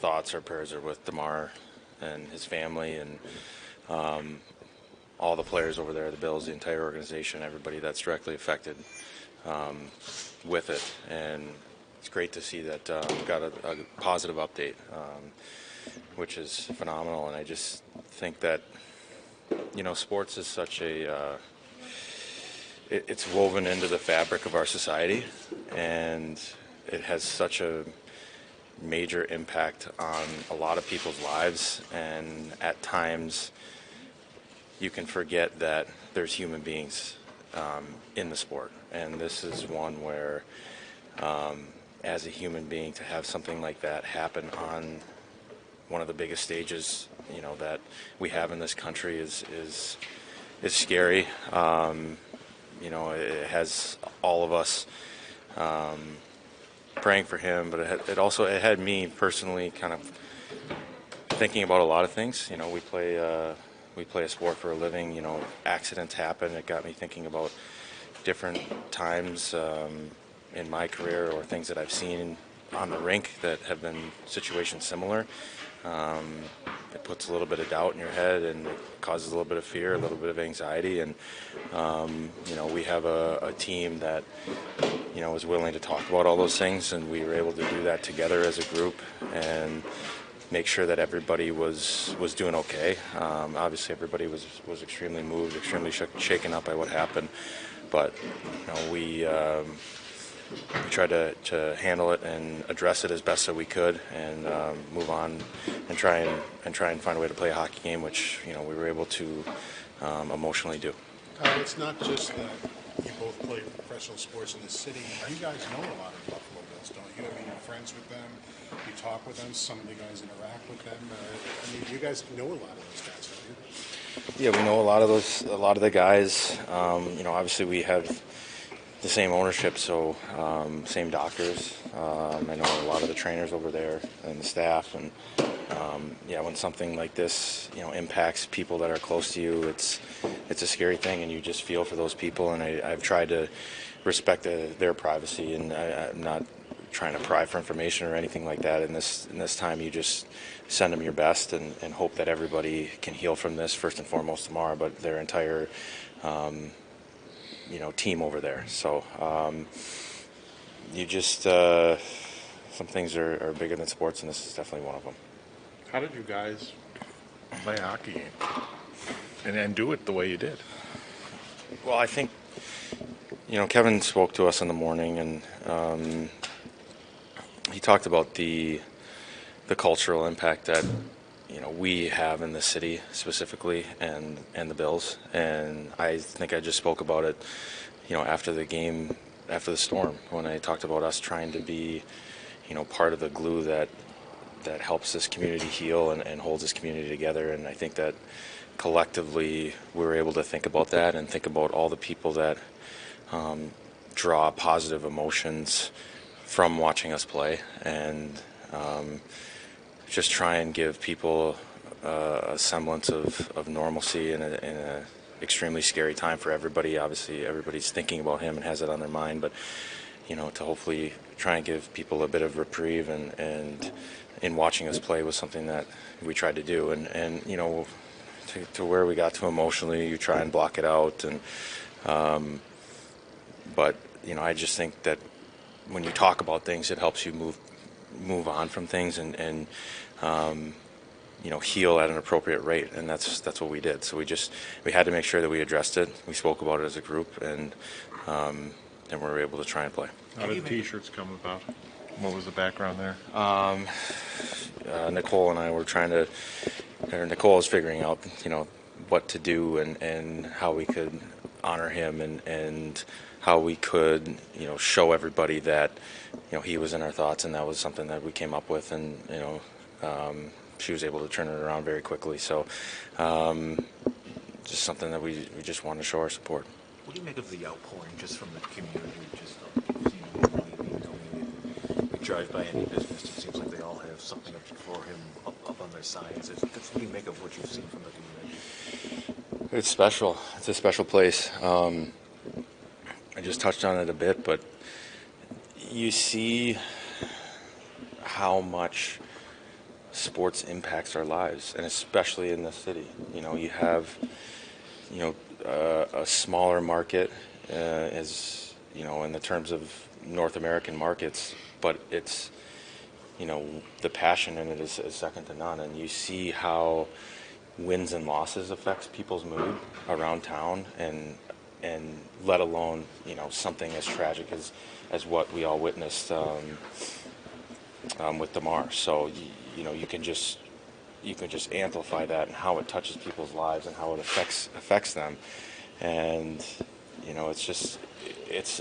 thoughts, our prayers are with Demar and his family and all the players over there, the Bills, the entire organization, everybody that's directly affected with it. And it's great to see that we got a positive update, which is phenomenal. And I just think that, sports is such a it's woven into the fabric of our society, and it has such a major impact on a lot of people's lives. And at times, you can forget that there's human beings in the sport. And this is one where, as a human being, to have something like that happen on one of the biggest stages, that we have in this country is scary. It has all of us praying for him, but it had me personally kind of thinking about a lot of things. We play a sport for a living. Accidents happen. It got me thinking about different times in my career or things that I've seen on the rink that have been situations similar. It puts a little bit of doubt in your head, and it causes a little bit of fear, a little bit of anxiety. And we have a team that was willing to talk about all those things, and we were able to do that together as a group and make sure that everybody was doing okay. Obviously, everybody was extremely moved, extremely shaken up by what happened, but we tried to handle it and address it as best that we could, and move on and try and find a way to play a hockey game, which we were able to emotionally do. It's not just that you both play professional sports in the city. You guys know a lot of Buffalo Bills, don't you? I mean, you're friends with them. You talk with them. Some of the guys interact with them. You guys know a lot of those guys, don't you? Yeah, we know a lot of the guys. Obviously we have the same ownership, so same doctors. I know a lot of the trainers over there and the staff, and when something like this impacts people that are close to you, it's a scary thing, and you just feel for those people. And I've tried to respect their privacy, and I'm not trying to pry for information or anything like that. In this time, you just send them your best and hope that everybody can heal from this, first and foremost tomorrow, but their entire team over there. So some things are bigger than sports, and this is definitely one of them. How did you guys play a hockey game and do it the way you did? Well, I think Kevin spoke to us in the morning, and he talked about the cultural impact that we have in the city specifically, and the Bills. And I think I just spoke about it after the game, after the storm, when I talked about us trying to be part of the glue that helps this community heal and holds this community together. And I think that collectively we were able to think about that and think about all the people that draw positive emotions from watching us play, and just try and give people a semblance of normalcy in a extremely scary time for everybody. Obviously, everybody's thinking about him and has it on their mind, but to hopefully try and give people a bit of reprieve and in watching us play was something that we tried to do. And to where we got to emotionally, you try and block it out. And but I just think that when you talk about things, it helps you move on from things and heal at an appropriate rate, and that's what we did. So we had to make sure that we addressed it. We spoke about it as a group, and we were able to try and play. How did T-shirts come about? What was the background there? Nicole and I were Nicole was figuring out what to do and how we could honor him and how we could show everybody that he was in our thoughts, and that was something that we came up with. And she was able to turn it around very quickly. So just something that we just wanted to show our support. What do you make of the outpouring just from the community? You drive by any business, it seems like they all have something up for him up on their signs. What do you make of what you've seen from the community? It's special. It's a special place. I just touched on it a bit, but you see how much sports impacts our lives, and especially in the city. You have, a smaller market, as in the terms of North American markets, but it's, the passion in it is second to none, and you see how wins and losses affects people's mood around town, and let alone something as tragic as what we all witnessed with Demar. So you can just amplify that and how it touches people's lives and how it affects them, and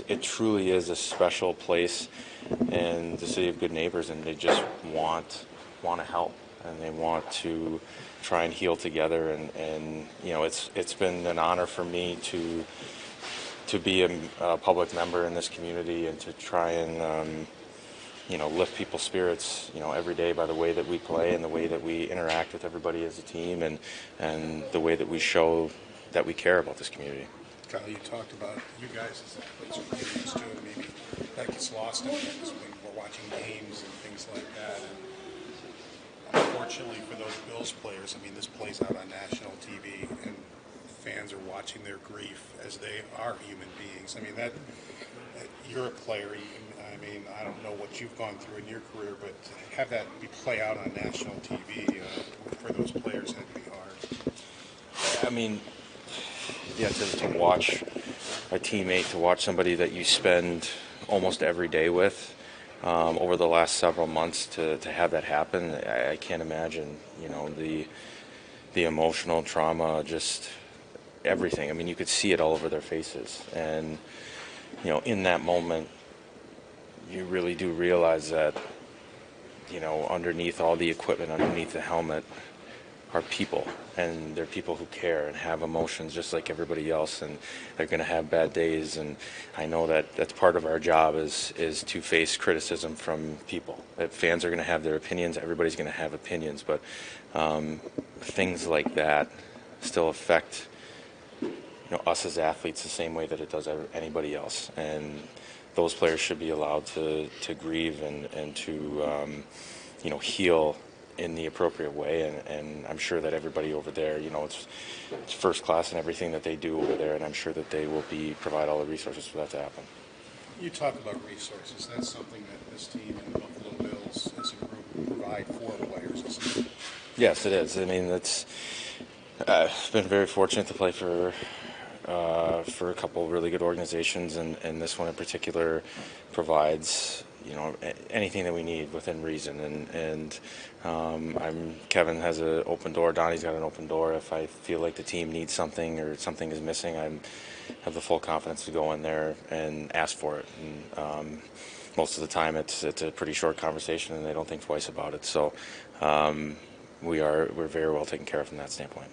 it truly is a special place in the city of good neighbors, and they just want to help, and they want to try and heal together, and it's been an honor for me to be a public member in this community and to try and lift people's spirits, every day by the way that we play and the way that we interact with everybody as a team, and the way that we show that we care about this community. Kyle, you talked about you guys as athletes are really used to it. Maybe that gets lost in things when we're watching games and things like that. And unfortunately for those Bills players, I mean, this plays out on national TV, and fans are watching their grief as they are human beings. I mean, that you're a player. I mean, I don't know what you've gone through in your career, but to have that play out on national TV for those players had to be hard. I mean, yeah, to watch a teammate, to watch somebody that you spend almost every day with over the last several months, to have that happen, I can't imagine, the emotional trauma, just everything. I mean, you could see it all over their faces. And, in that moment, you really do realize that, underneath all the equipment, underneath the helmet, are people, and they're people who care and have emotions just like everybody else, and they're going to have bad days. And I know that that's part of our job is to face criticism from people. That fans are going to have their opinions, everybody's going to have opinions, but things like that still affect us as athletes the same way that it does anybody else, and those players should be allowed to grieve and to heal in the appropriate way, and I'm sure that everybody over there, it's first class in everything that they do over there, and I'm sure that they will provide all the resources for that to happen. You talk about resources. That's something that this team and the Buffalo Bills as a group provide for players, isn't it? Yes, it is. I mean, I've been very fortunate to play for a couple of really good organizations, and this one in particular provides anything that we need within reason, and Kevin has an open door, Donnie's got an open door. If I feel like the team needs something or something is missing, I have the full confidence to go in there and ask for it, and most of the time it's a pretty short conversation and they don't think twice about it, so we're very well taken care of from that standpoint.